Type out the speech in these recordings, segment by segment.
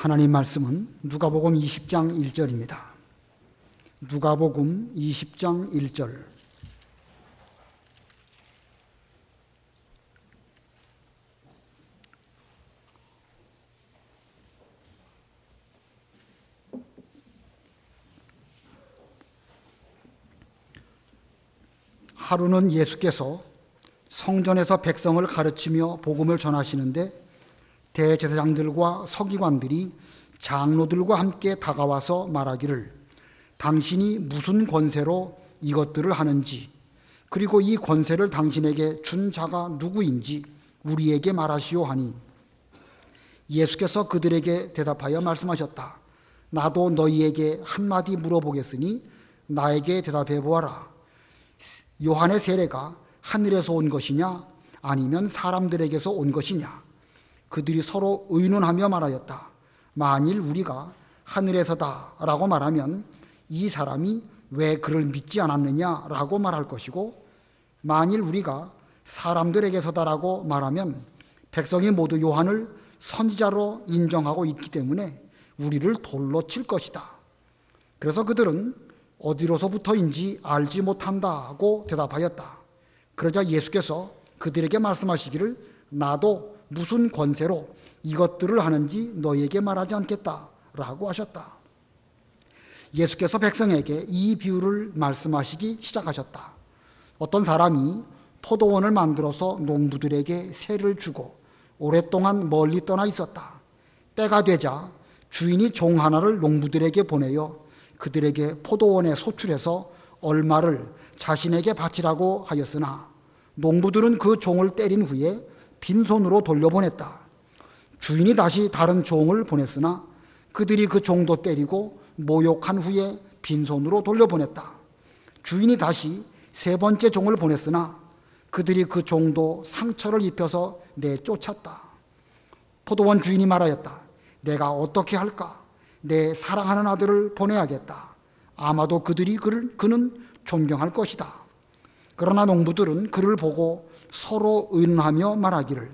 하나님 말씀은 누가복음 20장 1절입니다. 누가복음 20장 1절. 하루는 예수께서 성전에서 백성을 가르치며 복음을 전하시는데 대제사장들과 서기관들이 장로들과 함께 다가와서 말하기를 당신이 무슨 권세로 이것들을 하는지 그리고 이 권세를 당신에게 준 자가 누구인지 우리에게 말하시오 하니 예수께서 그들에게 대답하여 말씀하셨다. 나도 너희에게 한마디 물어보겠으니 나에게 대답해 보아라. 요한의 세례가 하늘에서 온 것이냐 아니면 사람들에게서 온 것이냐? 그들이 서로 의논하며 말하였다. 만일 우리가 하늘에서다 라고 말하면 이 사람이 왜 그를 믿지 않았느냐라고 말할 것이고, 만일 우리가 사람들에게서다 라고 말하면 백성이 모두 요한을 선지자로 인정하고 있기 때문에 우리를 돌로 칠 것이다. 그래서 그들은 어디로서부터인지 알지 못한다고 대답하였다. 그러자 예수께서 그들에게 말씀하시기를 나도 무슨 권세로 이것들을 하는지 너희에게 말하지 않겠다라고 하셨다. 예수께서 백성에게 이 비유를 말씀하시기 시작하셨다. 어떤 사람이 포도원을 만들어서 농부들에게 세를 주고 오랫동안 멀리 떠나 있었다. 때가 되자 주인이 종 하나를 농부들에게 보내어 그들에게 포도원에 소출해서 얼마를 자신에게 바치라고 하였으나 농부들은 그 종을 때린 후에 빈손으로 돌려보냈다. 주인이 다시 다른 종을 보냈으나 그들이 그 종도 때리고 모욕한 후에 빈손으로 돌려보냈다. 주인이 다시 세 번째 종을 보냈으나 그들이 그 종도 상처를 입혀서 내쫓았다. 포도원 주인이 말하였다. 내가 어떻게 할까? 내 사랑하는 아들을 보내야겠다. 아마도 그들이 그는 존경할 것이다. 그러나 농부들은 그를 보고 서로 의논하며 말하기를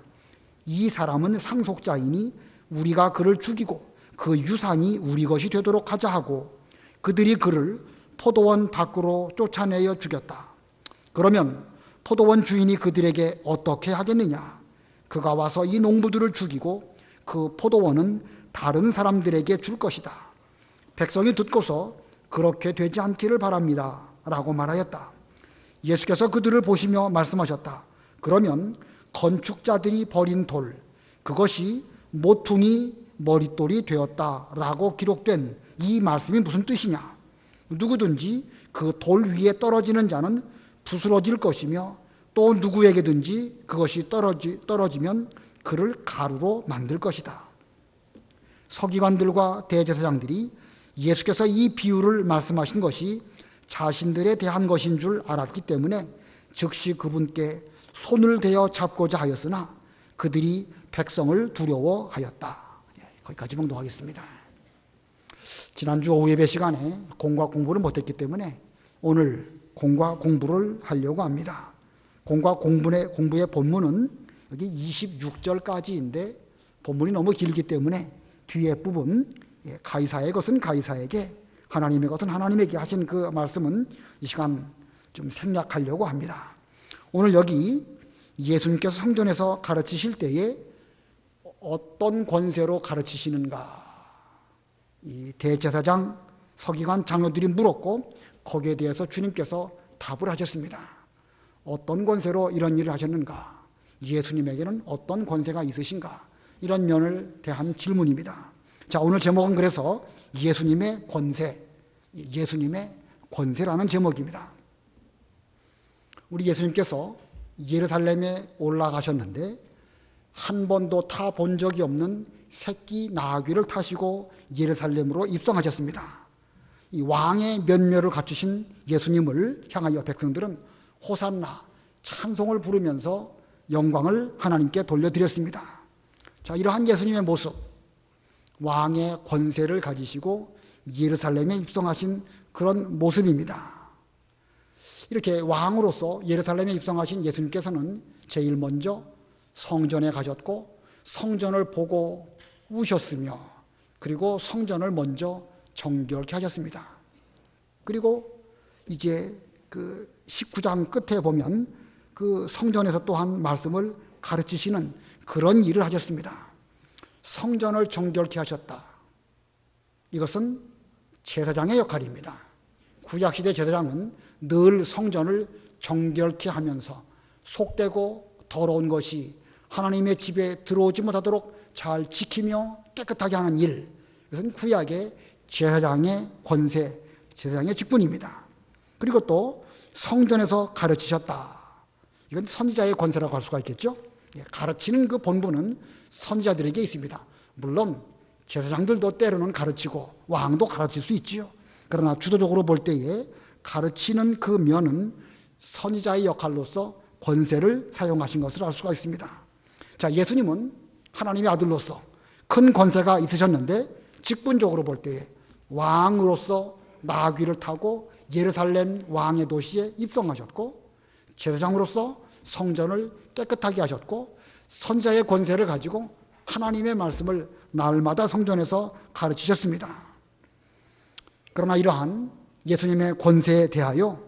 이 사람은 상속자이니 우리가 그를 죽이고 그 유산이 우리 것이 되도록 하자 하고 그들이 그를 포도원 밖으로 쫓아내어 죽였다. 그러면 포도원 주인이 그들에게 어떻게 하겠느냐? 그가 와서 이 농부들을 죽이고 그 포도원은 다른 사람들에게 줄 것이다. 백성이 듣고서 그렇게 되지 않기를 바랍니다 라고 말하였다. 예수께서 그들을 보시며 말씀하셨다. 그러면 건축자들이 버린 돌, 그것이 모퉁이 머릿돌이 되었다라고 기록된 이 말씀이 무슨 뜻이냐? 누구든지 그 돌 위에 떨어지는 자는 부스러질 것이며 또 누구에게든지 그것이 떨어지면 그를 가루로 만들 것이다. 서기관들과 대제사장들이 예수께서 이 비유를 말씀하신 것이 자신들에 대한 것인 줄 알았기 때문에 즉시 그분께 손을 대어 잡고자 하였으나 그들이 백성을 두려워하였다. 거기까지 봉독하겠습니다. 지난주 오후 예배 시간에 공과 공부를 못했기 때문에 오늘 공과 공부를 하려고 합니다. 공과 공부의 본문은 여기 26절까지인데 본문이 너무 길기 때문에 뒤에 부분 가이사의 것은 가이사에게 하나님의 것은 하나님에게 하신 그 말씀은 이 시간 좀 생략하려고 합니다. 오늘 여기 예수님께서 성전에서 가르치실 때에 어떤 권세로 가르치시는가? 이 대제사장, 서기관, 장로들이 물었고 거기에 대해서 주님께서 답을 하셨습니다. 어떤 권세로 이런 일을 하셨는가? 예수님에게는 어떤 권세가 있으신가? 이런 면을 대한 질문입니다. 자, 오늘 제목은 그래서 예수님의 권세라는 제목입니다. 우리 예수님께서 예루살렘에 올라가셨는데 한 번도 타본 적이 없는 새끼 나귀를 타시고 예루살렘으로 입성하셨습니다. 이 왕의 면묘를 갖추신 예수님을 향하여 백성들은 호산나 찬송을 부르면서 영광을 하나님께 돌려드렸습니다. 자, 이러한 예수님의 모습, 왕의 권세를 가지시고 예루살렘에 입성하신 그런 모습입니다. 이렇게 왕으로서 예루살렘에 입성하신 예수님께서는 제일 먼저 성전에 가셨고 성전을 보고 우셨으며 그리고 성전을 먼저 정결케 하셨습니다. 그리고 이제 그 19장 끝에 보면 그 성전에서 또한 말씀을 가르치시는 그런 일을 하셨습니다. 성전을 정결케 하셨다. 이것은 제사장의 역할입니다. 구약시대 제사장은 늘 성전을 정결케 하면서 속되고 더러운 것이 하나님의 집에 들어오지 못하도록 잘 지키며 깨끗하게 하는 일, 이것은 구약의 제사장의 권세, 제사장의 직분입니다. 그리고 또 성전에서 가르치셨다. 이건 선지자의 권세라고 할 수가 있겠죠. 가르치는 그 본분은 선지자들에게 있습니다. 물론 제사장들도 때로는 가르치고 왕도 가르칠 수 있지요. 그러나 주도적으로 볼 때에 가르치는 그 면은 선지자의 역할로서 권세를 사용하신 것을 알 수가 있습니다. 자, 예수님은 하나님의 아들로서 큰 권세가 있으셨는데 직분적으로 볼 때에 왕으로서 나귀를 타고 예루살렘 왕의 도시에 입성하셨고, 제사장으로서 성전을 깨끗하게 하셨고, 선지자의 권세를 가지고 하나님의 말씀을 날마다 성전에서 가르치셨습니다. 그러나 이러한 예수님의 권세에 대하여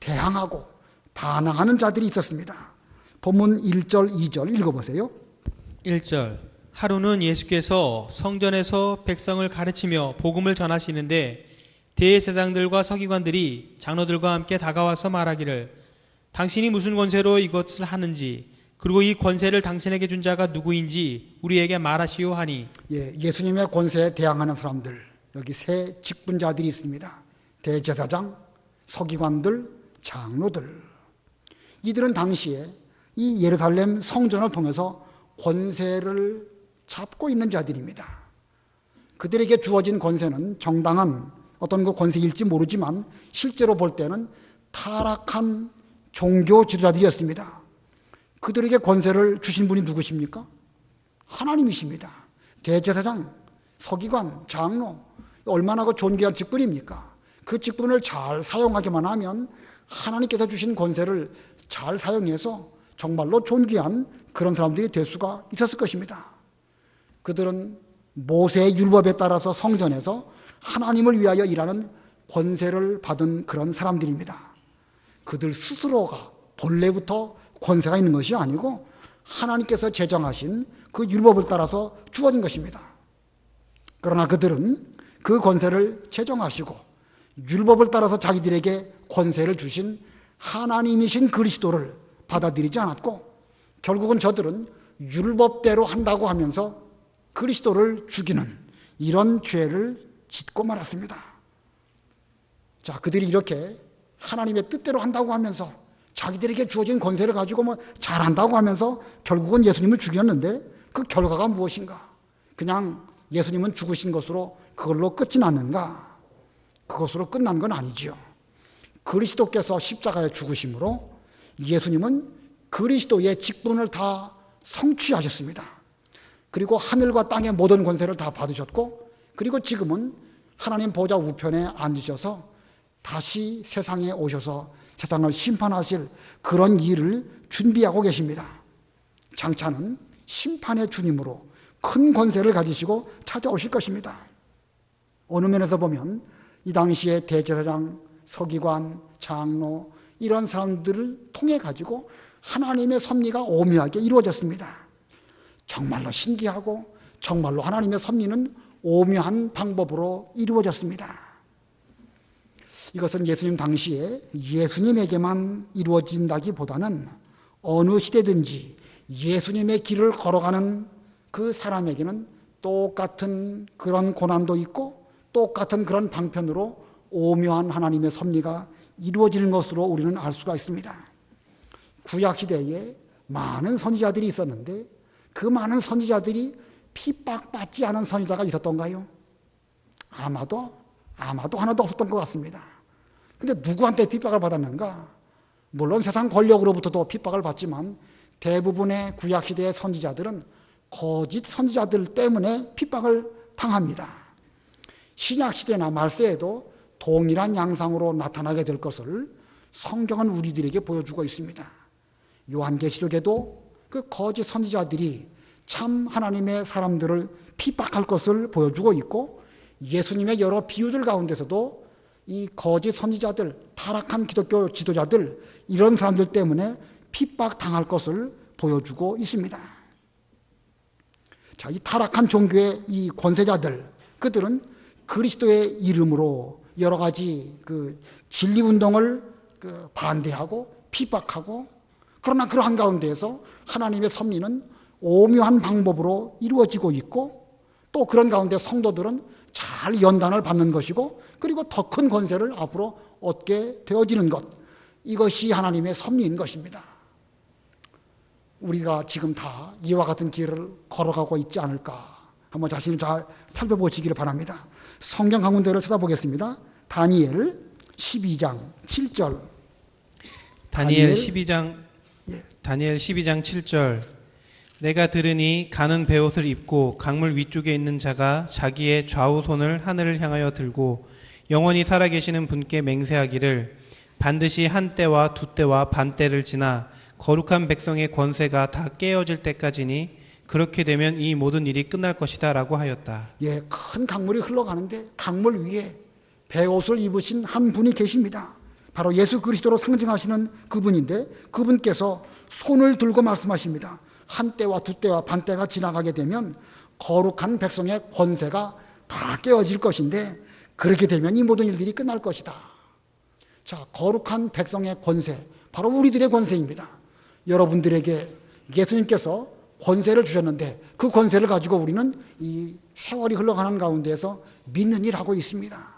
대항하고 반항하는 자들이 있었습니다. 본문 1절, 2절 읽어보세요. 1절 하루는 예수께서 성전에서 백성을 가르치며 복음을 전하시는데 대제사장들과 서기관들이 장로들과 함께 다가와서 말하기를 당신이 무슨 권세로 이것을 하는지 그리고 이 권세를 당신에게 준 자가 누구인지 우리에게 말하시오 하니. 예수님의 권세에 대항하는 사람들, 여기 세 직분자들이 있습니다. 대제사장, 서기관들, 장로들. 이들은 당시에 이 예루살렘 성전을 통해서 권세를 잡고 있는 자들입니다. 그들에게 주어진 권세는 정당한 어떤 그 권세일지 모르지만 실제로 볼 때는 타락한 종교 지도자들이었습니다. 그들에게 권세를 주신 분이 누구십니까? 하나님이십니다. 대제사장, 서기관, 장로, 얼마나 그 존귀한 직분입니까? 그 직분을 잘 사용하기만 하면 하나님께서 주신 권세를 잘 사용해서 정말로 존귀한 그런 사람들이 될 수가 있었을 것입니다. 그들은 모세의 율법에 따라서 성전에서 하나님을 위하여 일하는 권세를 받은 그런 사람들입니다. 그들 스스로가 본래부터 권세가 있는 것이 아니고 하나님께서 제정하신 그 율법을 따라서 주어진 것입니다. 그러나 그들은 그 권세를 제정하시고 율법을 따라서 자기들에게 권세를 주신 하나님이신 그리스도를 받아들이지 않았고, 결국은 저들은 율법대로 한다고 하면서 그리스도를 죽이는 이런 죄를 짓고 말았습니다. 자, 그들이 이렇게 하나님의 뜻대로 한다고 하면서 자기들에게 주어진 권세를 가지고 잘한다고 하면서 결국은 예수님을 죽였는데 그 결과가 무엇인가? 그냥 예수님은 죽으신 것으로 그걸로 끝이 났는가? 그것으로 끝난 건 아니지요. 그리스도께서 십자가에 죽으심으로 예수님은 그리스도의 직분을 다 성취하셨습니다. 그리고 하늘과 땅의 모든 권세를 다 받으셨고, 그리고 지금은 하나님 보좌 우편에 앉으셔서 다시 세상에 오셔서 세상을 심판하실 그런 일을 준비하고 계십니다. 장차는 심판의 주님으로 큰 권세를 가지시고 찾아오실 것입니다. 어느 면에서 보면 이 당시에 대제사장, 서기관, 장로 이런 사람들을 통해 가지고 하나님의 섭리가 오묘하게 이루어졌습니다. 정말로 신기하고 정말로 하나님의 섭리는 오묘한 방법으로 이루어졌습니다. 이것은 예수님 당시에 예수님에게만 이루어진다기보다는 어느 시대든지 예수님의 길을 걸어가는 그 사람에게는 똑같은 그런 고난도 있고 똑같은 그런 방편으로 오묘한 하나님의 섭리가 이루어지는 것으로 우리는 알 수가 있습니다. 구약시대에 많은 선지자들이 있었는데 그 많은 선지자들이 핍박받지 않은 선지자가 있었던가요? 아마도 하나도 없었던 것 같습니다. 근데 누구한테 핍박을 받았는가? 물론 세상 권력으로부터도 핍박을 받지만 대부분의 구약시대의 선지자들은 거짓 선지자들 때문에 핍박을 당합니다. 신약시대나 말세에도 동일한 양상으로 나타나게 될 것을 성경은 우리들에게 보여주고 있습니다. 요한계시록에도 그 거짓 선지자들이 참 하나님의 사람들을 핍박할 것을 보여주고 있고, 예수님의 여러 비유들 가운데서도 이 거짓 선지자들, 타락한 기독교 지도자들, 이런 사람들 때문에 핍박당할 것을 보여주고 있습니다. 자, 이 타락한 종교의 이 권세자들, 그들은 그리스도의 이름으로 여러 가지 그 진리 운동을 반대하고 핍박하고, 그러나 그러한 가운데에서 하나님의 섭리는 오묘한 방법으로 이루어지고 있고, 또 그런 가운데 성도들은 잘 연단을 받는 것이고, 그리고 더 큰 권세를 앞으로 얻게 되어지는 것, 이것이 하나님의 섭리인 것입니다. 우리가 지금 다 이와 같은 길을 걸어가고 있지 않을까, 한번 자신을 잘 살펴보시기를 바랍니다. 성경 한 군데를 찾아보겠습니다. 다니엘 12장 7절. 다니엘 12장 7절. 내가 들으니 가는 베옷을 입고 강물 위쪽에 있는 자가 자기의 좌우 손을 하늘을 향하여 들고 영원히 살아계시는 분께 맹세하기를 반드시 한 때와 두 때와 반 때를 지나 거룩한 백성의 권세가 다 깨어질 때까지니 그렇게 되면 이 모든 일이 끝날 것이다 라고 하였다. 예, 큰 강물이 흘러가는데 강물 위에 베옷을 입으신 한 분이 계십니다. 바로 예수 그리스도로 상징하시는 그분인데, 그분께서 손을 들고 말씀하십니다. 한 때와 두 때와 반 때가 지나가게 되면 거룩한 백성의 권세가 다 깨어질 것인데, 그렇게 되면 이 모든 일들이 끝날 것이다. 자, 거룩한 백성의 권세, 바로 우리들의 권세입니다. 여러분들에게 예수님께서 권세를 주셨는데, 그 권세를 가지고 우리는 이 세월이 흘러가는 가운데에서 믿는 일을 하고 있습니다.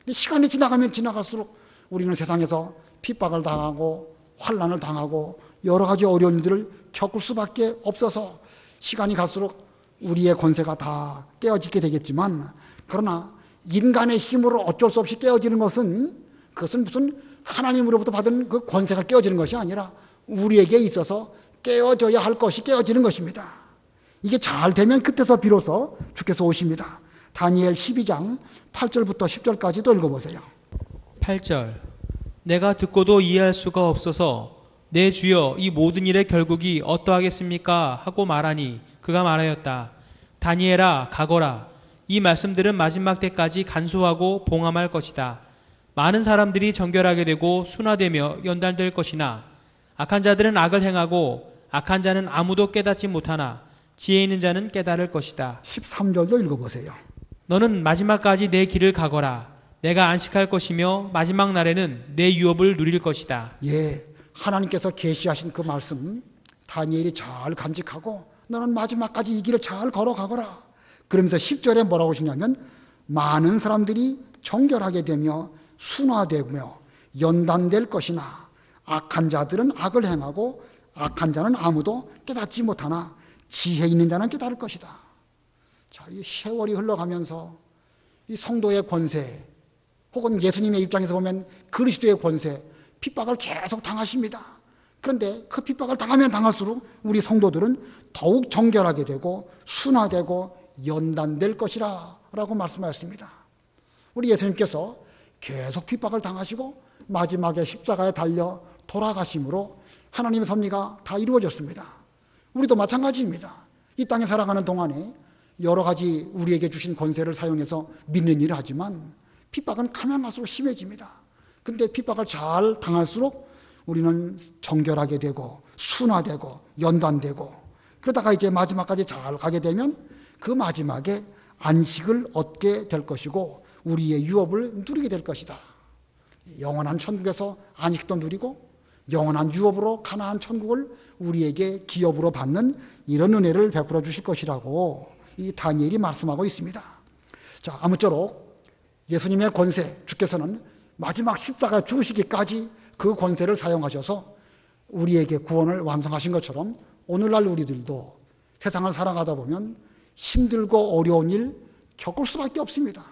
시간이 지나가면 지나갈수록 우리는 세상에서 핍박을 당하고 환난을 당하고 여러 가지 어려운 일들을 겪을 수밖에 없어서 시간이 갈수록 우리의 권세가 다 깨어지게 되겠지만, 그러나 인간의 힘으로 어쩔 수 없이 깨어지는 것은, 그것은 무슨 하나님으로부터 받은 그 권세가 깨어지는 것이 아니라 우리에게 있어서 깨어져야 할 것이 깨어지는 것입니다. 이게 잘 되면 그때서 비로소 주께서 오십니다. 다니엘 12장 8절부터 10절까지도 읽어보세요. 8절. 내가 듣고도 이해할 수가 없어서 내 주여 이 모든 일의 결국이 어떠하겠습니까? 하고 말하니 그가 말하였다. 다니엘아 가거라. 이 말씀들은 마지막 때까지 간수하고 봉함할 것이다. 많은 사람들이 정결하게 되고 순화되며 연단될 것이나 악한 자들은 악을 행하고 악한 자는 아무도 깨닫지 못하나 지혜 있는 자는 깨달을 것이다. 13절도 읽어보세요. 너는 마지막까지 내 길을 가거라. 내가 안식할 것이며 마지막 날에는 내 유업을 누릴 것이다. 예, 하나님께서 계시하신 그 말씀 다니엘이 잘 간직하고 너는 마지막까지 이 길을 잘 걸어가거라. 그러면서 10절에 뭐라고 하시냐면, 많은 사람들이 정결하게 되며 순화되며 연단될 것이나 악한 자들은 악을 행하고 악한 자는 아무도 깨닫지 못하나 지혜 있는 자는 깨달을 것이다. 자, 이 세월이 흘러가면서 이 성도의 권세, 혹은 예수님의 입장에서 보면 그리스도의 권세, 핍박을 계속 당하십니다. 그런데 그 핍박을 당하면 당할수록 우리 성도들은 더욱 정결하게 되고 순화되고 연단될 것이라 라고 말씀하셨습니다. 우리 예수님께서 계속 핍박을 당하시고 마지막에 십자가에 달려 돌아가심으로 하나님의 섭리가 다 이루어졌습니다. 우리도 마찬가지입니다. 이 땅에 살아가는 동안에 여러 가지 우리에게 주신 권세를 사용해서 믿는 일을 하지만 핍박은 가면 갈수록 심해집니다. 근데 핍박을 잘 당할수록 우리는 정결하게 되고 순화되고 연단되고, 그러다가 이제 마지막까지 잘 가게 되면 그 마지막에 안식을 얻게 될 것이고 우리의 유업을 누리게 될 것이다. 영원한 천국에서 안식도 누리고 영원한 유업으로 가나안 천국을 우리에게 기업으로 받는 이런 은혜를 베풀어 주실 것이라고 이 다니엘이 말씀하고 있습니다. 자, 아무쪼록 예수님의 권세, 주께서는 마지막 십자가에 죽으시기까지 그 권세를 사용하셔서 우리에게 구원을 완성하신 것처럼 오늘날 우리들도 세상을 살아가다 보면 힘들고 어려운 일 겪을 수밖에 없습니다.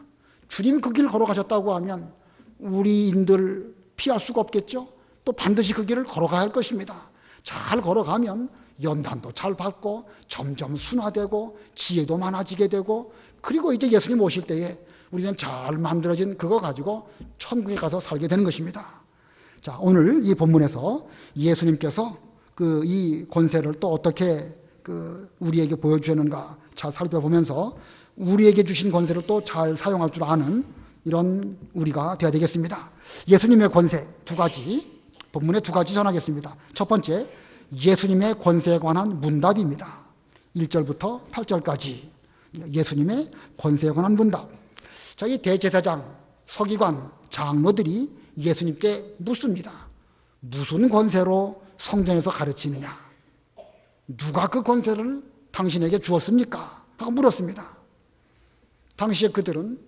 주님 그 길 걸어가셨다고 하면 우리인들 피할 수가 없겠죠. 또 반드시 그 길을 걸어가야 할 것입니다. 잘 걸어가면 연단도 잘 받고 점점 순화되고 지혜도 많아지게 되고, 그리고 이제 예수님 오실 때에 우리는 잘 만들어진 그거 가지고 천국에 가서 살게 되는 것입니다. 자, 오늘 이 본문에서 예수님께서 이 권세를 또 어떻게 우리에게 보여주셨는가 잘 살펴보면서 우리에게 주신 권세를 또 잘 사용할 줄 아는 이런 우리가 되어야 되겠습니다. 예수님의 권세 두 가지, 본문에 두 가지 전하겠습니다. 첫 번째, 예수님의 권세에 관한 문답입니다. 1절부터 8절까지 예수님의 권세에 관한 문답. 자, 이 대제사장, 서기관, 장로들이 예수님께 묻습니다. 무슨 권세로 성전에서 가르치느냐? 누가 그 권세를 당신에게 주었습니까? 하고 물었습니다. 당시에 그들은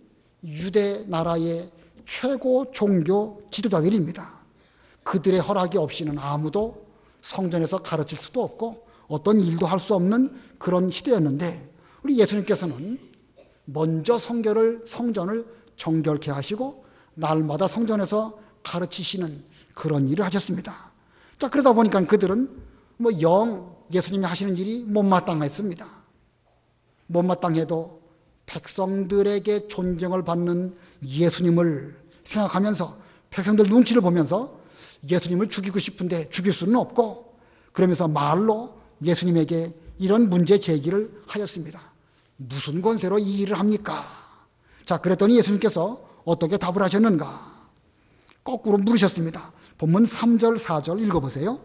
유대 나라의 최고 종교 지도자들입니다. 그들의 허락이 없이는 아무도 성전에서 가르칠 수도 없고 어떤 일도 할 수 없는 그런 시대였는데, 우리 예수님께서는 먼저 성전을 정결케 하시고 날마다 성전에서 가르치시는 그런 일을 하셨습니다. 자, 그러다 보니까 그들은 예수님이 하시는 일이 못마땅했습니다. 못마땅해도 백성들에게 존경을 받는 예수님을 생각하면서 백성들 눈치를 보면서 예수님을 죽이고 싶은데 죽일 수는 없고, 그러면서 말로 예수님에게 이런 문제 제기를 하였습니다. 무슨 권세로 이 일을 합니까? 자, 그랬더니 예수님께서 어떻게 답을 하셨는가? 거꾸로 물으셨습니다. 본문 3절, 4절 읽어보세요.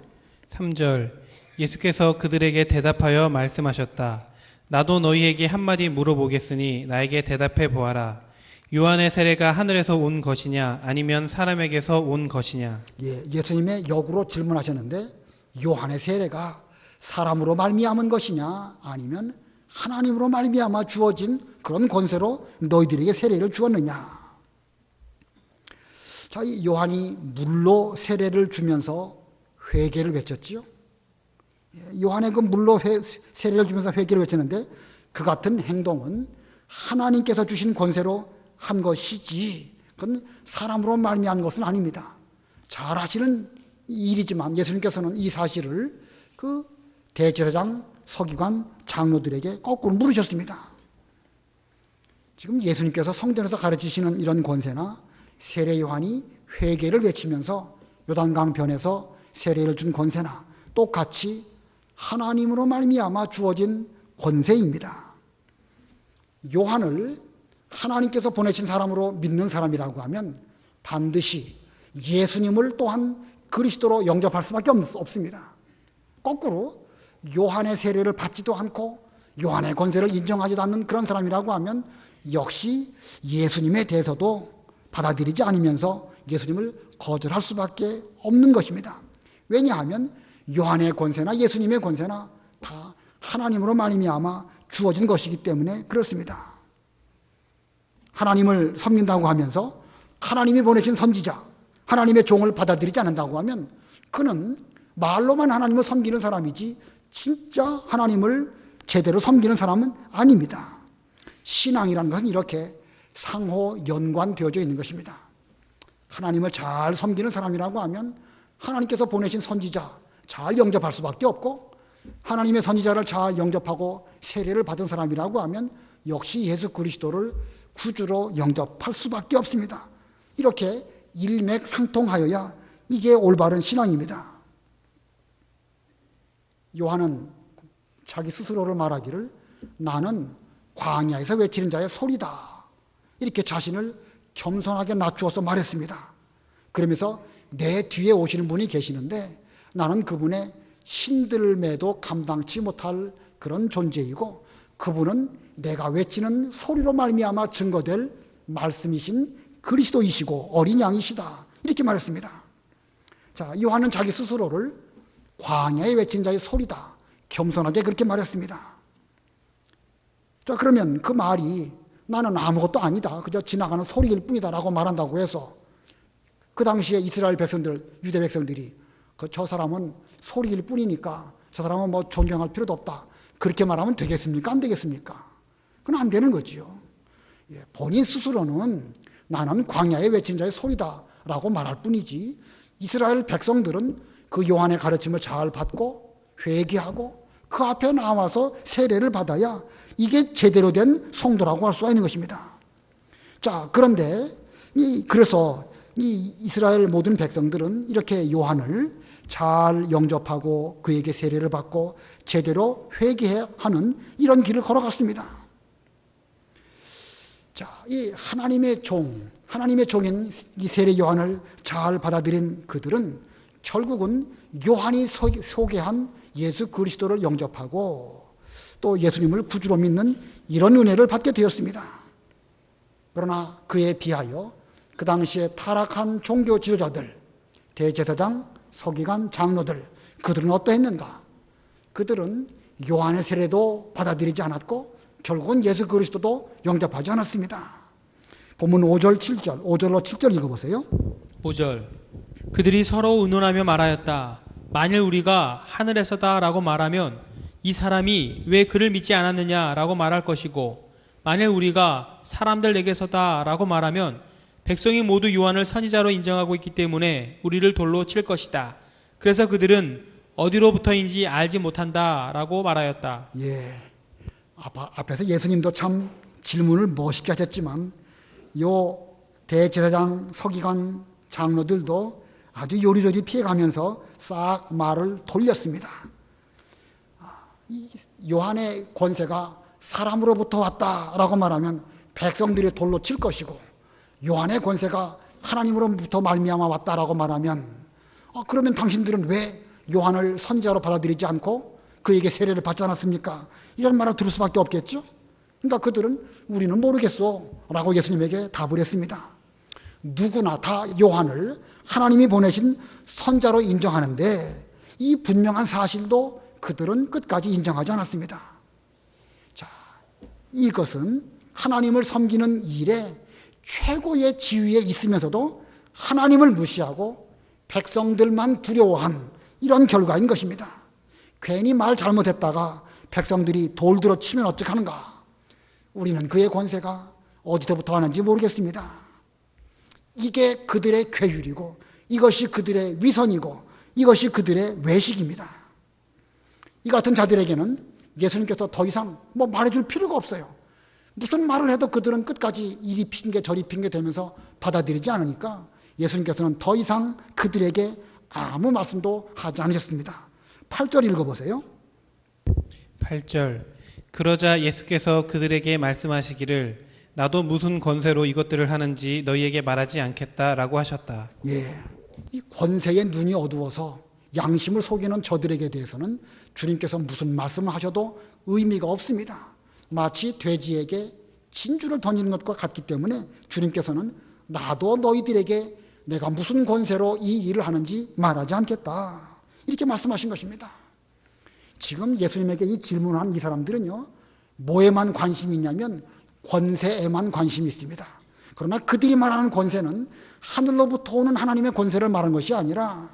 3절 예수께서 그들에게 대답하여 말씀하셨다. 나도 너희에게 한마디 물어보겠으니 나에게 대답해 보아라. 요한의 세례가 하늘에서 온 것이냐 아니면 사람에게서 온 것이냐? 예수님의 역으로 질문하셨는데, 요한의 세례가 사람으로 말미암은 것이냐 아니면 하나님으로 말미암아 주어진 그런 권세로 너희들에게 세례를 주었느냐? 자, 이 요한이 물로 세례를 주면서 회개를 외쳤지요. 요한의 그 물로 세례를 주면서 회개를 외쳤는데, 그 같은 행동은 하나님께서 주신 권세로 한 것이지 그건 사람으로 말미암은 것은 아닙니다. 잘 아시는 일이지만 예수님께서는 이 사실을 그 대제사장, 서기관, 장로들에게 거꾸로 물으셨습니다. 지금 예수님께서 성전에서 가르치시는 이런 권세나 세례 요한이 회개를 외치면서 요단강 변에서 세례를 준 권세나 똑같이 하나님으로 말미암아 주어진 권세입니다. 요한을 하나님께서 보내신 사람으로 믿는 사람이라고 하면 반드시 예수님을 또한 그리스도로 영접할 수밖에 없습니다. 거꾸로 요한의 세례를 받지도 않고 요한의 권세를 인정하지도 않는 그런 사람이라고 하면 역시 예수님에 대해서도 받아들이지 않으면서 예수님을 거절할 수밖에 없는 것입니다. 왜냐하면 요한의 권세나 예수님의 권세나 다 하나님으로 말미암아 주어진 것이기 때문에 그렇습니다. 하나님을 섬긴다고 하면서 하나님이 보내신 선지자, 하나님의 종을 받아들이지 않는다고 하면 그는 말로만 하나님을 섬기는 사람이지 진짜 하나님을 제대로 섬기는 사람은 아닙니다. 신앙이라는 것은 이렇게 상호 연관되어져 있는 것입니다. 하나님을 잘 섬기는 사람이라고 하면 하나님께서 보내신 선지자 잘 영접할 수밖에 없고, 하나님의 선지자를 잘 영접하고 세례를 받은 사람이라고 하면 역시 예수 그리스도를 구주로 영접할 수밖에 없습니다. 이렇게 일맥상통하여야 이게 올바른 신앙입니다. 요한은 자기 스스로를 말하기를 나는 광야에서 외치는 자의 소리다, 이렇게 자신을 겸손하게 낮추어서 말했습니다. 그러면서 내 뒤에 오시는 분이 계시는데 나는 그분의 신들매도 감당치 못할 그런 존재이고, 그분은 내가 외치는 소리로 말미암아 증거될 말씀이신 그리스도이시고 어린 양이시다, 이렇게 말했습니다. 자, 요한은 자기 스스로를 광야에 외친 자의 소리다, 겸손하게 그렇게 말했습니다. 자, 그러면 그 말이 나는 아무것도 아니다, 그저 지나가는 소리일 뿐이다라고 말한다고 해서 그 당시에 이스라엘 백성들, 유대 백성들이 저 사람은 소리일 뿐이니까 저 사람은 뭐 존경할 필요도 없다, 그렇게 말하면 되겠습니까? 안 되겠습니까? 그건 안 되는 거지요. 본인 스스로는 나는 광야에 외친 자의 소리다라고 말할 뿐이지, 이스라엘 백성들은 그 요한의 가르침을 잘 받고 회개하고 그 앞에 나와서 세례를 받아야 이게 제대로 된 성도라고 할 수가 있는 것입니다. 자, 그런데 그래서 이 이스라엘 모든 백성들은 이렇게 요한을 잘 영접하고 그에게 세례를 받고 제대로 회개해야 하는 이런 길을 걸어갔습니다. 자, 이 하나님의 종인 이 세례 요한을 잘 받아들인 그들은 결국은 요한이 소개한 예수 그리스도를 영접하고 또 예수님을 구주로 믿는 이런 은혜를 받게 되었습니다. 그러나 그에 비하여 그 당시에 타락한 종교 지도자들, 대제사장, 서기관, 장로들, 그들은 어떠했는가? 그들은 요한의 세례도 받아들이지 않았고 결국은 예수 그리스도도 영접하지 않았습니다. 본문 5절, 7절, 5절로 7절 읽어보세요. 5절 그들이 서로 의논하며 말하였다. 만일 우리가 하늘에서다 라고 말하면 이 사람이 왜 그를 믿지 않았느냐 라고 말할 것이고, 만일 우리가 사람들에게서다 라고 말하면 백성이 모두 요한을 선지자로 인정하고 있기 때문에 우리를 돌로 칠 것이다. 그래서 그들은 어디로부터인지 알지 못한다 라고 말하였다. 예, 앞에서 예수님도 참 질문을 멋있게 하셨지만 요 대제사장, 서기관, 장로들도 아주 요리조리 피해가면서 싹 말을 돌렸습니다. 이 요한의 권세가 사람으로부터 왔다라고 말하면 백성들이 돌로 칠 것이고, 요한의 권세가 하나님으로부터 말미암아 왔다라고 말하면 그러면 당신들은 왜 요한을 선지자로 받아들이지 않고 그에게 세례를 받지 않았습니까? 이런 말을 들을 수밖에 없겠죠. 그러니까 그들은 우리는 모르겠어 라고 예수님에게 답을 했습니다. 누구나 다 요한을 하나님이 보내신 선자로 인정하는데 이 분명한 사실도 그들은 끝까지 인정하지 않았습니다. 자, 이것은 하나님을 섬기는 일에 최고의 지위에 있으면서도 하나님을 무시하고 백성들만 두려워한 이런 결과인 것입니다. 괜히 말 잘못했다가 백성들이 돌 들어 치면 어떡하는가? 우리는 그의 권세가 어디서부터 하는지 모르겠습니다. 이게 그들의 쾌율이고 이것이 그들의 위선이고 이것이 그들의 외식입니다. 이 같은 자들에게는 예수님께서 더 이상 말해줄 필요가 없어요. 무슨 말을 해도 그들은 끝까지 이리 핑계 저리 핑계 대면서 받아들이지 않으니까 예수님께서는 더 이상 그들에게 아무 말씀도 하지 않으셨습니다. 8절 읽어보세요. 8절 그러자 예수께서 그들에게 말씀하시기를 나도 무슨 권세로 이것들을 하는지 너희에게 말하지 않겠다라고 하셨다. 예, 이 권세의 눈이 어두워서 양심을 속이는 저들에게 대해서는 주님께서 무슨 말씀을 하셔도 의미가 없습니다. 마치 돼지에게 진주를 던지는 것과 같기 때문에 주님께서는 나도 너희들에게 내가 무슨 권세로 이 일을 하는지 말하지 않겠다, 이렇게 말씀하신 것입니다. 지금 예수님에게 이 질문한 이 사람들은요, 뭐에만 관심이 있냐면 권세에만 관심이 있습니다. 그러나 그들이 말하는 권세는 하늘로부터 오는 하나님의 권세를 말하는 것이 아니라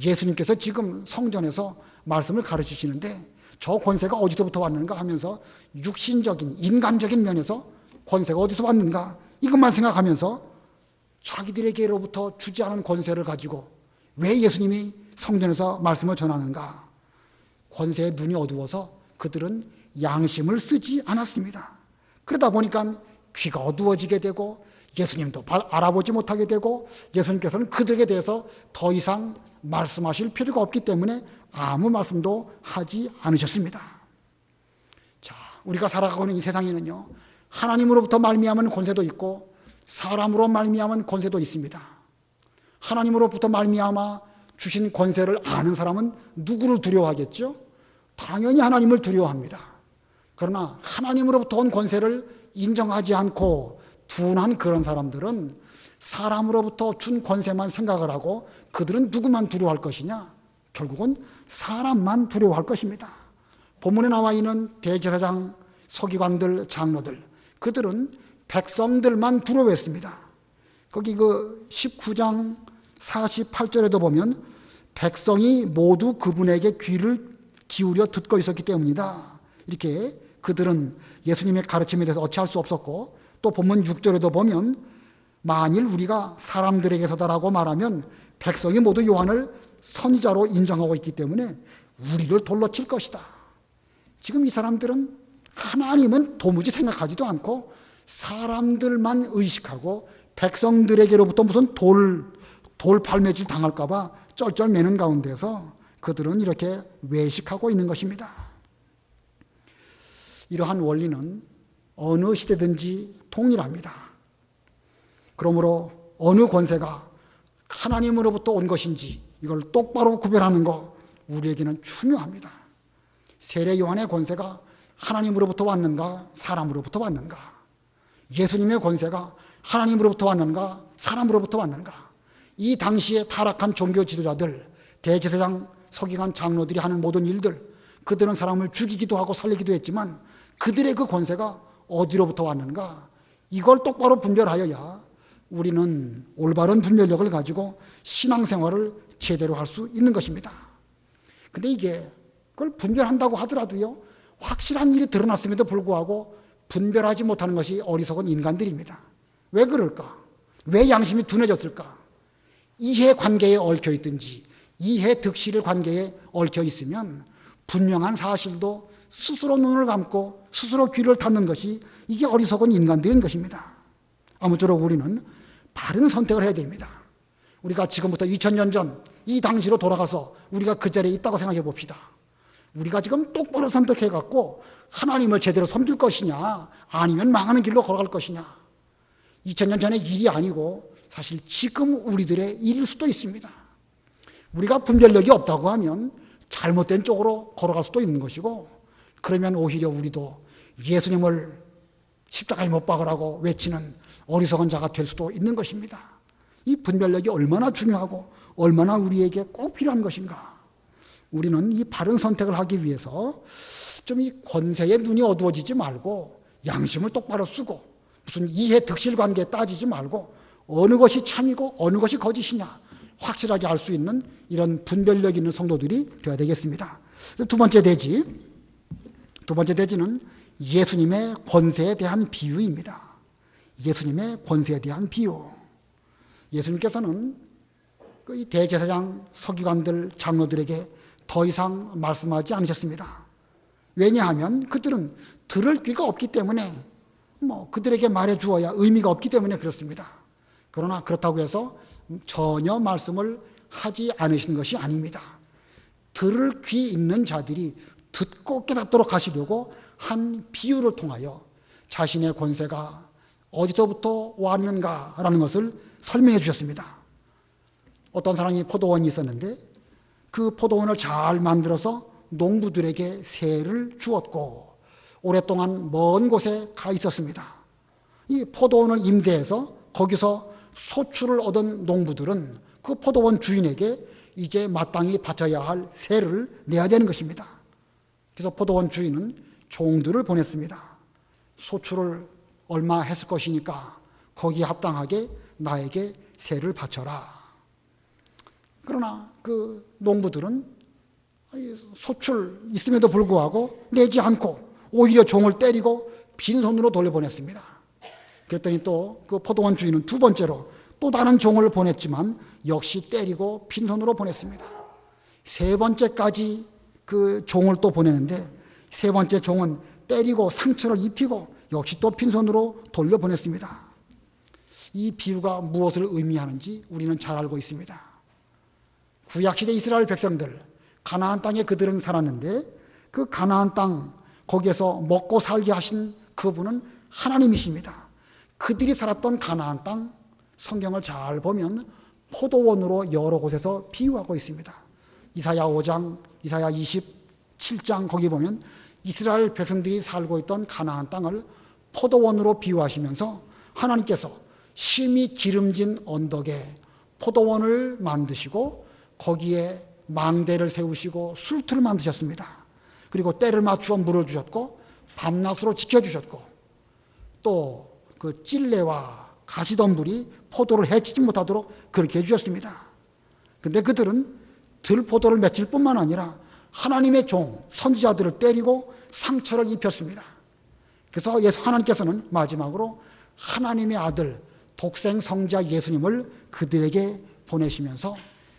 예수님께서 지금 성전에서 말씀을 가르치시는데 저 권세가 어디서부터 왔는가 하면서 육신적인 인간적인 면에서 권세가 어디서 왔는가 이것만 생각하면서 자기들에게로부터 주지 않은 권세를 가지고 왜 예수님이 성전에서 말씀을 전하는가? 권세의 눈이 어두워서 그들은 양심을 쓰지 않았습니다. 그러다 보니까 귀가 어두워지게 되고 예수님도 알아보지 못하게 되고 예수님께서는 그들에 대해서 더 이상 말씀하실 필요가 없기 때문에 아무 말씀도 하지 않으셨습니다. 자, 우리가 살아가고 있는 이 세상에는요, 하나님으로부터 말미암은 권세도 있고 사람으로 말미암은 권세도 있습니다. 하나님으로부터 말미암아 주신 권세를 아는 사람은 누구를 두려워하겠죠? 당연히 하나님을 두려워합니다. 그러나 하나님으로부터 온 권세를 인정하지 않고 둔한 그런 사람들은 사람으로부터 준 권세만 생각을 하고 그들은 누구만 두려워할 것이냐? 결국은 사람만 두려워할 것입니다. 본문에 나와 있는 대제사장, 서기관들, 장로들, 그들은 백성들만 두려워했습니다. 거기 그 19장 48절에도 보면 백성이 모두 그분에게 귀를 기울여 듣고 있었기 때문이다, 이렇게 그들은 예수님의 가르침에 대해서 어찌할 수 없었고, 또 본문 6절에도 보면 만일 우리가 사람들에게서다라고 말하면 백성이 모두 요한을 선지자로 인정하고 있기 때문에 우리를 돌로 칠 것이다. 지금 이 사람들은 하나님은 도무지 생각하지도 않고 사람들만 의식하고 백성들에게로부터 무슨 돌 발매질 당할까 봐 쩔쩔매는 가운데서 그들은 이렇게 외식하고 있는 것입니다. 이러한 원리는 어느 시대든지 동일합니다. 그러므로 어느 권세가 하나님으로부터 온 것인지 이걸 똑바로 구별하는 거 우리에게는 중요합니다. 세례 요한의 권세가 하나님으로부터 왔는가 사람으로부터 왔는가, 예수님의 권세가 하나님으로부터 왔는가 사람으로부터 왔는가, 이 당시에 타락한 종교 지도자들, 대제사장, 서기관, 장로들이 하는 모든 일들, 그들은 사람을 죽이기도 하고 살리기도 했지만 그들의 그 권세가 어디로부터 왔는가, 이걸 똑바로 분별하여야 우리는 올바른 분별력을 가지고 신앙생활을 제대로 할 수 있는 것입니다. 근데 이게 그걸 분별한다고 하더라도요, 확실한 일이 드러났음에도 불구하고 분별하지 못하는 것이 어리석은 인간들입니다. 왜 그럴까? 왜 양심이 둔해졌을까? 이해관계에 얽혀 있든지 이해득실 관계에 얽혀 있으면 분명한 사실도 스스로 눈을 감고 스스로 귀를 닫는 것이 이게 어리석은 인간들인 것입니다. 아무쪼록 우리는 바른 선택을 해야 됩니다. 우리가 지금부터 2000년 전 이 당시로 돌아가서 우리가 그 자리에 있다고 생각해 봅시다. 우리가 지금 똑바로 선택해갖고 하나님을 제대로 섬길 것이냐, 아니면 망하는 길로 걸어갈 것이냐. 2000년 전의 일이 아니고 사실 지금 우리들의 일일 수도 있습니다. 우리가 분별력이 없다고 하면 잘못된 쪽으로 걸어갈 수도 있는 것이고, 그러면 오히려 우리도 예수님을 십자가에 못 박으라고 외치는 어리석은 자가 될 수도 있는 것입니다. 이 분별력이 얼마나 중요하고 얼마나 우리에게 꼭 필요한 것인가. 우리는 이 바른 선택을 하기 위해서 좀 이 권세의 눈이 어두워지지 말고 양심을 똑바로 쓰고 무슨 이해 득실 관계에 따지지 말고 어느 것이 참이고 어느 것이 거짓이냐 확실하게 알 수 있는 이런 분별력 있는 성도들이 되어야 되겠습니다. 두 번째 대지는 예수님의 권세에 대한 비유입니다. 예수님의 권세에 대한 비유. 예수님께서는 이 대제사장, 서기관들, 장로들에게 더 이상 말씀하지 않으셨습니다. 왜냐하면 그들은 들을 귀가 없기 때문에 그들에게 말해 주어야 의미가 없기 때문에 그렇습니다. 그러나 그렇다고 해서 전혀 말씀을 하지 않으신 것이 아닙니다. 들을 귀 있는 자들이 듣고 깨닫도록 하시려고 한 비유를 통하여 자신의 권세가 어디서부터 왔는가라는 것을 설명해 주셨습니다. 어떤 사람이 포도원이 있었는데 그 포도원을 잘 만들어서 농부들에게 세를 주었고 오랫동안 먼 곳에 가 있었습니다. 이 포도원을 임대해서 거기서 소출을 얻은 농부들은 그 포도원 주인에게 이제 마땅히 바쳐야 할 세를 내야 되는 것입니다. 그래서 포도원 주인은 종들을 보냈습니다. 소출을 얼마 했을 것이니까 거기에 합당하게 나에게 세를 바쳐라. 그러나 그 농부들은 소출 있음에도 불구하고 내지 않고 오히려 종을 때리고 빈손으로 돌려보냈습니다. 그랬더니 또 그 포도원 주인은 두 번째로 또 다른 종을 보냈지만 역시 때리고 빈손으로 보냈습니다. 세 번째까지 그 종을 또 보내는데 세 번째 종은 때리고 상처를 입히고 역시 또 빈손으로 돌려보냈습니다. 이 비유가 무엇을 의미하는지 우리는 잘 알고 있습니다. 구약시대 이스라엘 백성들, 가나안 땅에 그들은 살았는데 그 가나안 땅 거기에서 먹고 살게 하신 그분은 하나님이십니다. 그들이 살았던 가나안 땅 성경을 잘 보면 포도원으로 여러 곳에서 비유하고 있습니다. 이사야 5장, 이사야 27장 거기 보면 이스라엘 백성들이 살고 있던 가나안 땅을 포도원으로 비유하시면서 하나님께서 심히 기름진 언덕에 포도원을 만드시고 거기에 망대를 세우시고 술틀을 만드셨습니다. 그리고 때를 맞추어 물을 주셨고 밤낮으로 지켜주셨고 또 그 찔레와 가시덤불이 포도를 해치지 못하도록 그렇게 해주셨습니다. 그런데 그들은 들포도를 맺힐 뿐만 아니라 하나님의 종, 선지자들을 때리고 상처를 입혔습니다. 그래서 하나님께서는 마지막으로 하나님의 아들 독생 성자 예수님을 그들에게 보내시면서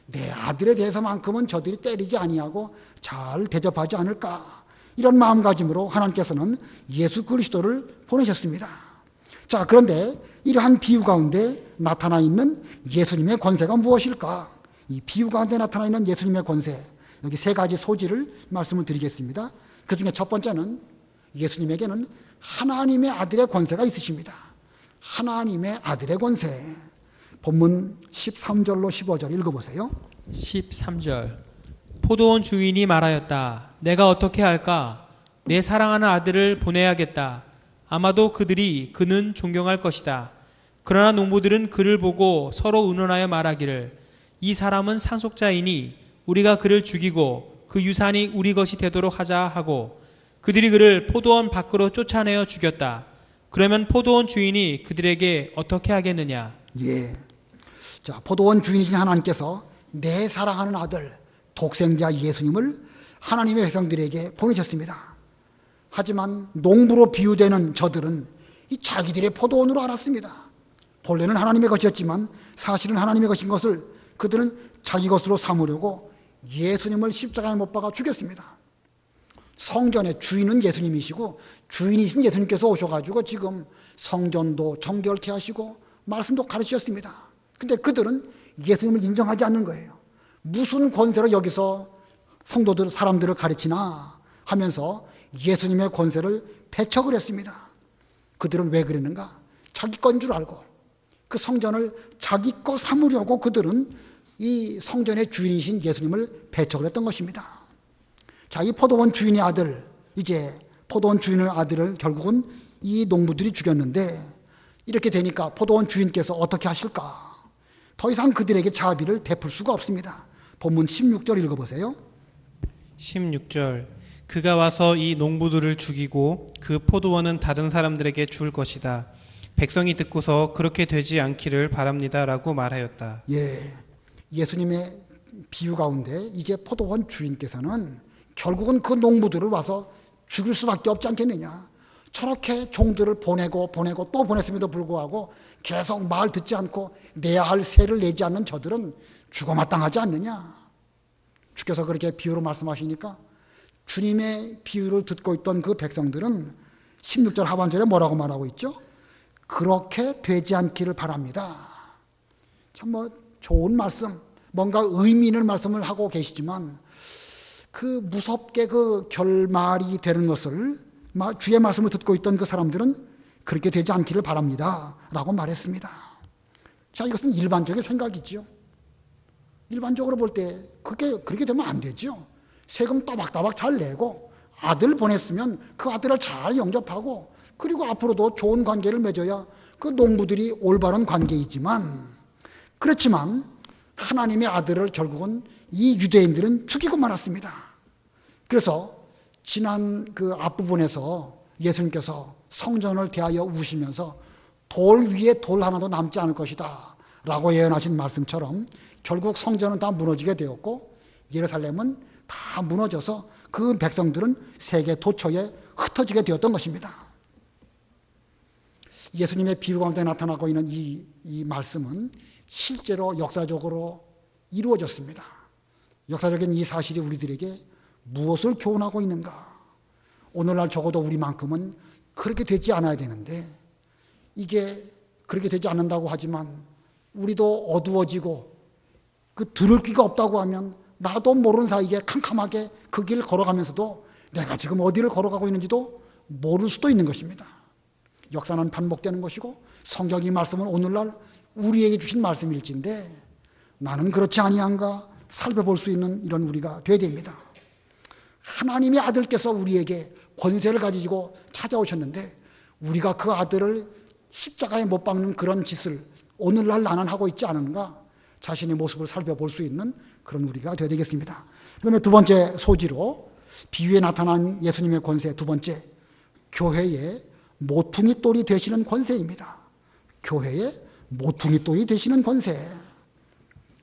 내 아들에 대해서만큼은 저들이 때리지 아니하고 잘 대접하지 않을까, 이런 마음가짐으로 하나님께서는 예수 그리스도를 보내셨습니다. 자, 그런데 이러한 비유 가운데 나타나 있는 예수님의 권세가 무엇일까? 이 비유 가운데 나타나 있는 예수님의 권세, 여기 세 가지 소지를 말씀을 드리겠습니다. 그 중에 첫 번째는 예수님에게는 하나님의 아들의 권세가 있으십니다. 하나님의 아들의 권세. 본문 13절로 15절 읽어보세요. 13절 포도원 주인이 말하였다. 내가 어떻게 할까? 내 사랑하는 아들을 보내야겠다. 아마도 그들이 그는 존경할 것이다. 그러나 농부들은 그를 보고 서로 의논하여 말하기를 이 사람은 상속자이니 우리가 그를 죽이고 그 유산이 우리 것이 되도록 하자 하고 그들이 그를 포도원 밖으로 쫓아내어 죽였다. 그러면 포도원 주인이 그들에게 어떻게 하겠느냐? 예. 자, 포도원 주인이신 하나님께서 내 사랑하는 아들 독생자 예수님을 하나님의 백성들에게 보내셨습니다. 하지만 농부로 비유되는 저들은 이 자기들의 포도원으로 알았습니다. 본래는 하나님의 것이었지만 사실은 하나님의 것인 것을 그들은 자기 것으로 삼으려고 예수님을 십자가에 못 박아 죽였습니다. 성전의 주인은 예수님이시고 주인이신 예수님께서 오셔가지고 지금 성전도 정결케 하시고 말씀도 가르치셨습니다. 근데 그들은 예수님을 인정하지 않는 거예요. 무슨 권세로 여기서 성도들, 사람들을 가르치나 하면서 예수님의 권세를 배척을 했습니다. 그들은 왜 그랬는가? 자기 건 줄 알고 그 성전을 자기 거 삼으려고 그들은 이 성전의 주인이신 예수님을 배척을 했던 것입니다. 자, 이 포도원 주인의 아들, 이제 포도원 주인의 아들을 결국은 이 농부들이 죽였는데 이렇게 되니까 포도원 주인께서 어떻게 하실까? 더 이상 그들에게 자비를 베풀 수가 없습니다. 본문 16절 읽어보세요. 16절 그가 와서 이 농부들을 죽이고 그 포도원은 다른 사람들에게 줄 것이다. 백성이 듣고서 그렇게 되지 않기를 바랍니다 라고 말하였다. 예, 예수님의 비유 가운데 이제 포도원 주인께서는 결국은 그 농부들을 와서 죽일 수밖에 없지 않겠느냐. 저렇게 종들을 보내고 또 보냈음에도 불구하고 계속 말 듣지 않고 내야 할 세를 내지 않는 저들은 죽어 마땅하지 않느냐. 주께서 그렇게 비유로 말씀하시니까 주님의 비유를 듣고 있던 그 백성들은 16절 하반절에 뭐라고 말하고 있죠? 그렇게 되지 않기를 바랍니다. 참 좋은 말씀, 뭔가 의미 있는 말씀을 하고 계시지만 그 무섭게 그 결말이 되는 것을 주의 말씀을 듣고 있던 그 사람들은 그렇게 되지 않기를 바랍니다 라고 말했습니다. 자, 이것은 일반적인 생각이죠. 일반적으로 볼 때 그렇게 되면 안 되죠. 세금 따박따박 잘 내고 아들 보냈으면 그 아들을 잘 영접하고 그리고 앞으로도 좋은 관계를 맺어야 그 농부들이 올바른 관계이지만 그렇지만 하나님의 아들을 결국은 이 유대인들은 죽이고 말았습니다. 그래서 지난 그 앞부분에서 예수님께서 성전을 대하여 우시면서 돌 위에 돌 하나도 남지 않을 것이다 라고 예언하신 말씀처럼 결국 성전은 다 무너지게 되었고 예루살렘은 다 무너져서 그 백성들은 세계 도처에 흩어지게 되었던 것입니다. 예수님의 비유 가운데 나타나고 있는 이 말씀은 실제로 역사적으로 이루어졌습니다. 역사적인 이 사실이 우리들에게 무엇을 교훈하고 있는가? 오늘날 적어도 우리만큼은 그렇게 되지 않아야 되는데 이게 그렇게 되지 않는다고 하지만 우리도 어두워지고 그 들을 귀가 없다고 하면 나도 모르는 사이에 캄캄하게 그 길을 걸어가면서도 내가 지금 어디를 걸어가고 있는지도 모를 수도 있는 것입니다. 역사는 반복되는 것이고 성경이 말씀은 오늘날 우리에게 주신 말씀일진데 나는 그렇지 아니한가 살펴볼 수 있는 이런 우리가 되어야 됩니다. 하나님의 아들께서 우리에게 권세를 가지고 찾아오셨는데 우리가 그 아들을 십자가에 못 박는 그런 짓을 오늘날 나는 하고 있지 않은가 자신의 모습을 살펴볼 수 있는 그런 우리가 되어야 되겠습니다. 그다음에 두 번째 소지로 비유에 나타난 예수님의 권세 두 번째 교회의 모퉁이 돌이 되시는 권세입니다. 교회의 모퉁이 돌이 되시는 권세.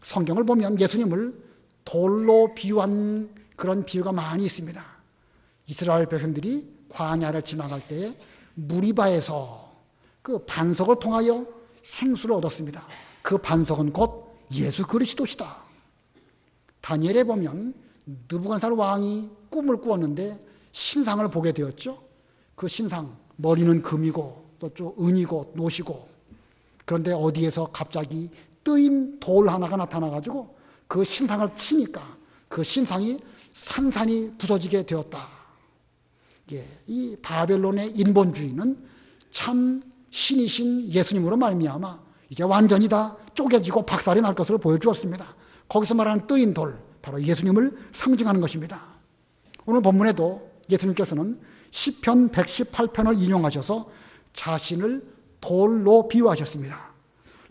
성경을 보면 예수님을 돌로 비유한 그런 비유가 많이 있습니다. 이스라엘 백성들이 광야를 지나갈 때에 무리바에서 그 반석을 통하여 생수를 얻었습니다. 그 반석은 곧 예수 그리스도시다. 다니엘에 보면 느부갓네살 왕이 꿈을 꾸었는데 신상을 보게 되었죠. 그 신상 머리는 금이고 또 은이고 노시고 그런데 어디에서 갑자기 뜨인 돌 하나가 나타나가지고 그 신상을 치니까 그 신상이 산산이 부서지게 되었다. 예, 이 바벨론의 인본주의는 참 신이신 예수님으로 말미암아 이제 완전히 다 쪼개지고 박살이 날 것을 보여주었습니다. 거기서 말하는 뜨인 돌, 바로 예수님을 상징하는 것입니다. 오늘 본문에도 예수님께서는 시편 118편을 인용하셔서 자신을 돌로 비유하셨습니다.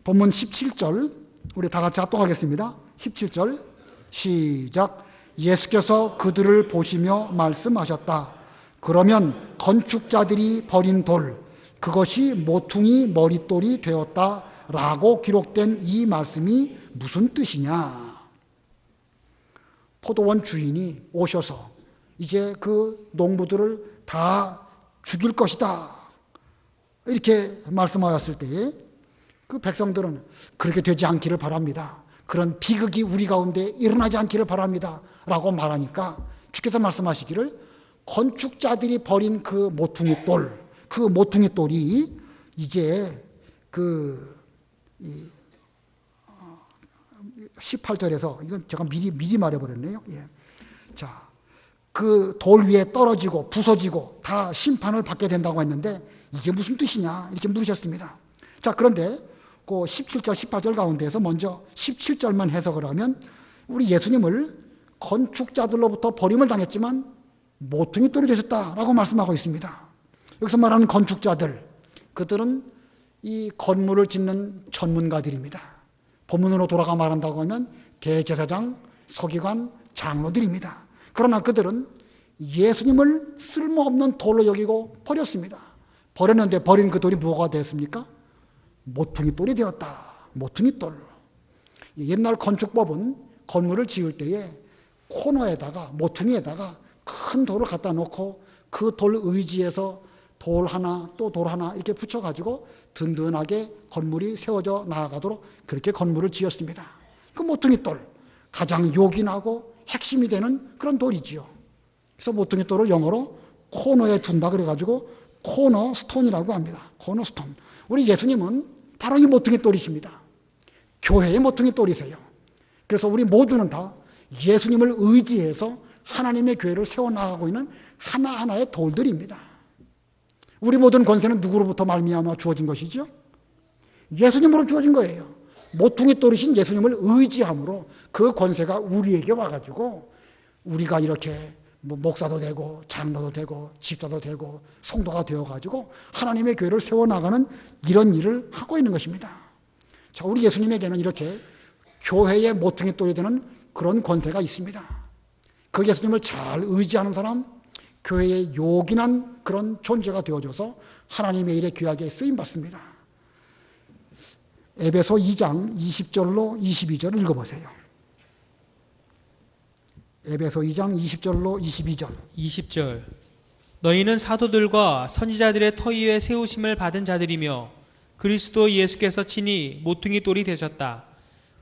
본문 17절 우리 다 같이 합독하겠습니다. 17절 시작. 예수께서 그들을 보시며 말씀하셨다. 그러면 건축자들이 버린 돌, 그것이 모퉁이 머릿돌이 되었다 라고 기록된 이 말씀이 무슨 뜻이냐? 포도원 주인이 오셔서 이제 그 농부들을 다 죽일 것이다 이렇게 말씀하였을 때에 그 백성들은 그렇게 되지 않기를 바랍니다. 그런 비극이 우리 가운데 일어나지 않기를 바랍니다 라고 말하니까 주께서 말씀하시기를 건축자들이 버린 그 모퉁이 돌, 그 모퉁이 돌이 이제 그 18절에서 이건 제가 미리 말해버렸네요. 예. 자, 그 돌 위에 떨어지고 부서지고 다 심판을 받게 된다고 했는데 이게 무슨 뜻이냐 이렇게 물으셨습니다. 자, 그런데 그 17절, 18절 가운데에서 먼저 17절만 해석을 하면 우리 예수님을 건축자들로부터 버림을 당했지만 모퉁이 돌이 되셨다라고 말씀하고 있습니다. 여기서 말하는 건축자들, 그들은 이 건물을 짓는 전문가들입니다. 본문으로 돌아가 말한다고 하면 대제사장, 서기관, 장로들입니다. 그러나 그들은 예수님을 쓸모없는 돌로 여기고 버렸습니다. 버렸는데 버린 그 돌이 뭐가 됐습니까? 모퉁이 돌이 되었다. 모퉁이 돌. 옛날 건축법은 건물을 지을 때에 코너에다가 모퉁이에다가 큰 돌을 갖다 놓고 그 돌 의지에서 돌 하나 또 돌 하나 이렇게 붙여가지고 든든하게 건물이 세워져 나아가도록 그렇게 건물을 지었습니다. 그 모퉁이 돌, 가장 요긴하고 핵심이 되는 그런 돌이지요. 그래서 모퉁이 돌을 영어로 코너에 둔다 그래가지고 코너 스톤이라고 합니다. 코너 스톤. 우리 예수님은 바로 이 모퉁이 돌이십니다. 교회의 모퉁이 돌이세요. 그래서 우리 모두는 다 예수님을 의지해서 하나님의 교회를 세워나가고 있는 하나하나의 돌들입니다. 우리 모든 권세는 누구로부터 말미암아 주어진 것이죠? 예수님으로 주어진 거예요. 모퉁이 돌이신 예수님을 의지함으로 그 권세가 우리에게 와가지고 우리가 이렇게 목사도 되고 장로도 되고 집사도 되고 성도가 되어가지고 하나님의 교회를 세워나가는 이런 일을 하고 있는 것입니다. 자, 우리 예수님에게는 이렇게 교회의 모퉁이 돌이 되는 그런 권세가 있습니다. 그 예수님을 잘 의지하는 사람, 교회의 요긴한 그런 존재가 되어줘서 하나님의 일에 귀하게 쓰임받습니다. 에베소 2장 20절로 22절 읽어보세요. 에베소 2장 20절로 22절. 20절. 너희는 사도들과 선지자들의 터위에 세우심을 받은 자들이며 그리스도 예수께서 친히 모퉁이 돌이 되셨다.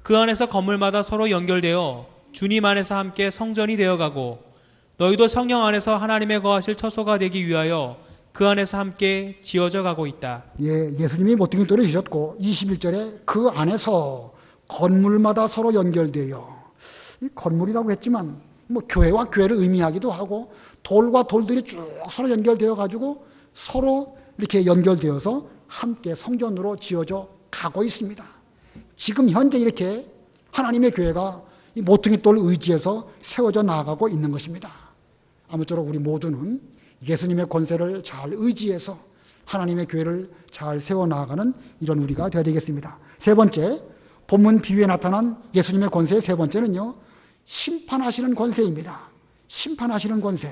그 안에서 건물마다 서로 연결되어 주님 안에서 함께 성전이 되어가고 너희도 성령 안에서 하나님의 거하실 처소가 되기 위하여 그 안에서 함께 지어져 가고 있다. 예, 예수님이 모퉁이 돌이 되셨고 21절에 그 안에서 건물마다 서로 연결되어, 이 건물이라고 했지만 뭐 교회와 교회를 의미하기도 하고 돌과 돌들이 쭉 서로 연결되어 가지고 서로 이렇게 연결되어서 함께 성전으로 지어져 가고 있습니다. 지금 현재 이렇게 하나님의 교회가 이 모퉁이 돌 의지에서 세워져 나아가고 있는 것입니다. 아무쪼록 우리 모두는 예수님의 권세를 잘 의지해서 하나님의 교회를 잘 세워나가는 이런 우리가 되어야 되겠습니다. 세 번째, 본문 비유에 나타난 예수님의 권세의 세 번째는요, 심판하시는 권세입니다. 심판하시는 권세.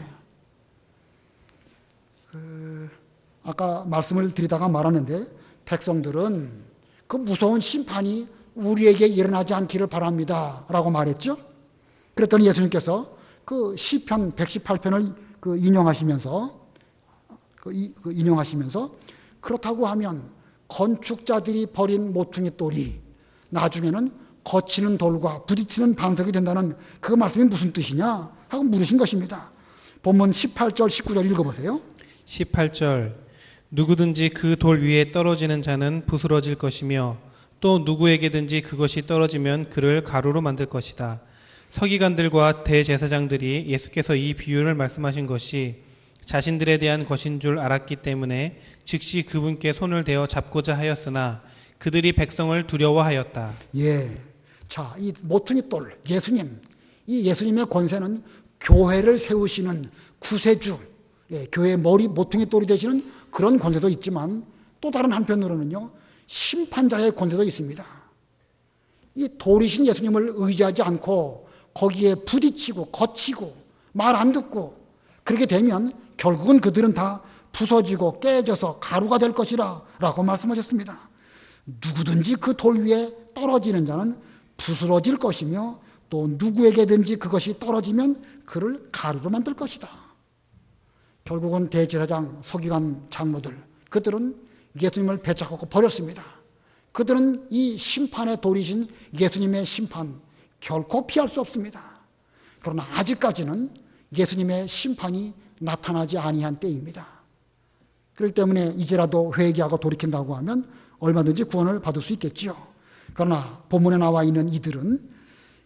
아까 말씀을 드리다가 말하는데 백성들은 그 무서운 심판이 우리에게 일어나지 않기를 바랍니다 라고 말했죠. 그랬더니 예수님께서 그 시편 118편을 인용하시면서 그렇다고 하면 건축자들이 버린 모퉁이 돌이 나중에는 거치는 돌과 부딪히는 반석이 된다는 그 말씀이 무슨 뜻이냐 하고 물으신 것입니다. 본문 18절 19절 읽어보세요. 18절. 누구든지 그 돌 위에 떨어지는 자는 부스러질 것이며 또 누구에게든지 그것이 떨어지면 그를 가루로 만들 것이다. 서기관들과 대제사장들이 예수께서 이 비유를 말씀하신 것이 자신들에 대한 것인 줄 알았기 때문에 즉시 그분께 손을 대어 잡고자 하였으나 그들이 백성을 두려워하였다. 예. 자, 이 모퉁이 돌, 예수님. 이 예수님의 권세는 교회를 세우시는 구세주, 예, 교회의 머리, 모퉁이 돌이 되시는 그런 권세도 있지만 또 다른 한편으로는요, 심판자의 권세도 있습니다. 이 돌이신 예수님을 의지하지 않고 거기에 부딪히고 거치고 말 안 듣고 그렇게 되면 결국은 그들은 다 부서지고 깨져서 가루가 될 것이라 라고 말씀하셨습니다. 누구든지 그 돌 위에 떨어지는 자는 부스러질 것이며 또 누구에게든지 그것이 떨어지면 그를 가루로 만들 것이다. 결국은 대제사장, 서기관, 장로들, 그들은 예수님을 배척하고 버렸습니다. 그들은 이 심판의 돌이신 예수님의 심판 결코 피할 수 없습니다. 그러나 아직까지는 예수님의 심판이 나타나지 아니한 때입니다. 그렇기 때문에 이제라도 회개하고 돌이킨다고 하면 얼마든지 구원을 받을 수 있겠지요. 그러나 본문에 나와 있는 이들은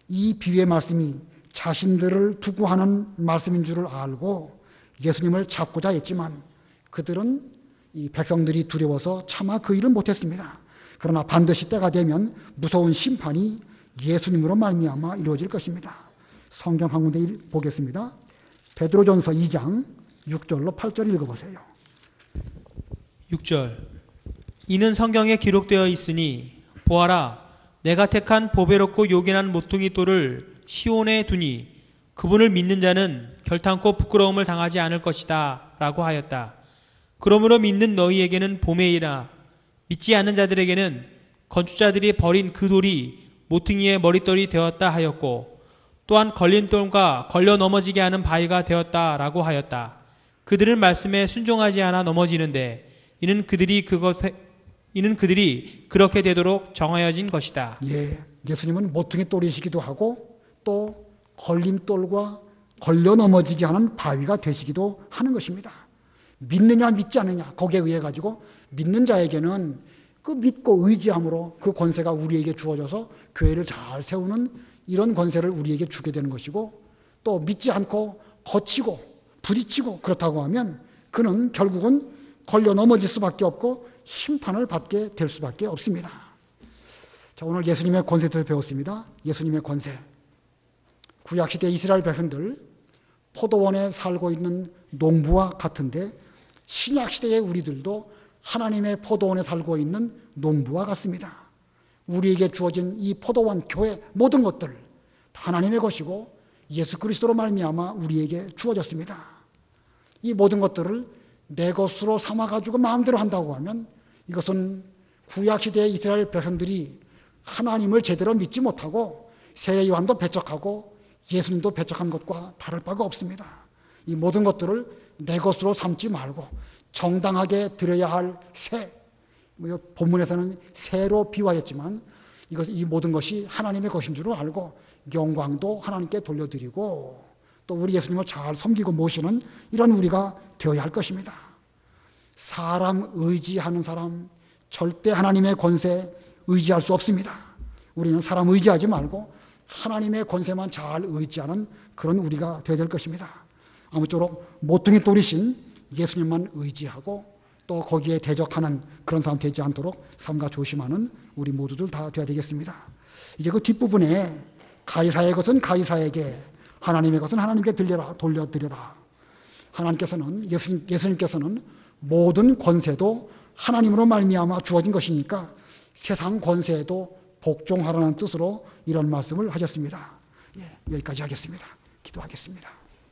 이 비유의 말씀이 자신들을 두고 하는 말씀인 줄을 알고 예수님을 잡고자 했지만 그들은 이 백성들이 두려워서 차마 그 일을 못했습니다. 그러나 반드시 때가 되면 무서운 심판이 예수님으로 말미암아 이루어질 것입니다. 성경 한 군데 보겠습니다. 베드로전서 2장 6절로 8절 읽어보세요. 6절. 이는 성경에 기록되어 있으니 보아라, 내가 택한 보배롭고 요긴한 모퉁이 돌을 시온에 두니 그분을 믿는 자는 결탄코 부끄러움을 당하지 않을 것이다 라고 하였다. 그러므로 믿는 너희에게는 보배이라 믿지 않는 자들에게는 건축자들이 버린 그 돌이 모퉁이의 머릿돌이 되었다 하였고 또한 걸린 돌과 걸려 넘어지게 하는 바위가 되었다 라고 하였다. 그들은 말씀에 순종하지 않아 넘어지는데 이는 그들이 그렇게 되도록 정하여진 것이다. 예, 예수님은 모퉁이 돌이시기도 하고 또 걸림돌과 걸려 넘어지게 하는 바위가 되시기도 하는 것입니다. 믿느냐 믿지 않느냐 거기에 의해 가지고 믿는 자에게는 그 믿고 의지함으로 그 권세가 우리에게 주어져서 교회를 잘 세우는 이런 권세를 우리에게 주게 되는 것이고 또 믿지 않고 거치고 부딪히고 그렇다고 하면 그는 결국은 걸려 넘어질 수밖에 없고 심판을 받게 될 수밖에 없습니다. 자, 오늘 예수님의 권세에 대해서 배웠습니다. 예수님의 권세. 구약시대 이스라엘 백성들 포도원에 살고 있는 농부와 같은데 신약시대의 우리들도 하나님의 포도원에 살고 있는 농부와 같습니다. 우리에게 주어진 이 포도원, 교회 모든 것들 하나님의 것이고 예수 그리스도로 말미암아 우리에게 주어졌습니다. 이 모든 것들을 내 것으로 삼아가지고 마음대로 한다고 하면 이것은 구약시대의 이스라엘 백성들이 하나님을 제대로 믿지 못하고 세례 요한도 배척하고 예수님도 배척한 것과 다를 바가 없습니다. 이 모든 것들을 내 것으로 삼지 말고 정당하게 드려야 할 새, 본문에서는 새로 비유하였지만 이 모든 것이 하나님의 것인 줄 알고 영광도 하나님께 돌려드리고 또 우리 예수님을 잘 섬기고 모시는 이런 우리가 되어야 할 것입니다. 사람 의지하는 사람 절대 하나님의 권세 의지할 수 없습니다. 우리는 사람 의지하지 말고 하나님의 권세만 잘 의지하는 그런 우리가 되어야 될 것입니다. 아무쪼록 모퉁이 돌이신 예수님만 의지하고 또 거기에 대적하는 그런 사람 되지 않도록 삼가 조심하는 우리 모두들 다 되어야 되겠습니다. 이제 그 뒷부분에 가이사의 것은 가이사에게 하나님의 것은 하나님께 돌려드려라. 하나님께서는 예수님께서는 모든 권세도 하나님으로 말미암아 주어진 것이니까 세상 권세에도 복종하라는 뜻으로 이런 말씀을 하셨습니다. 예, 여기까지 하겠습니다. 기도하겠습니다.